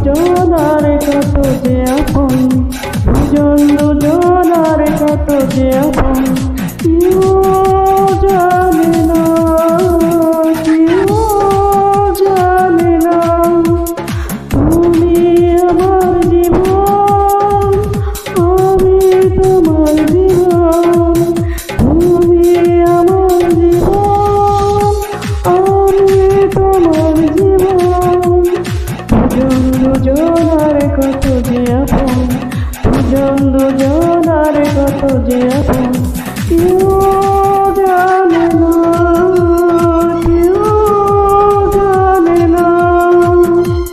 দুজনার কত যে আপন, দুজন দুজনার কত যে আপন। কেউ জানে না, কেউ জানে না, তুমি আমার জীবন, আমি তোমার জীবন। তুমি আমার জীবন, আমি তোমার জীবন। দুজন দুজনার কত যে আপন, দুজন দুজনার কত যে আপন। কেউ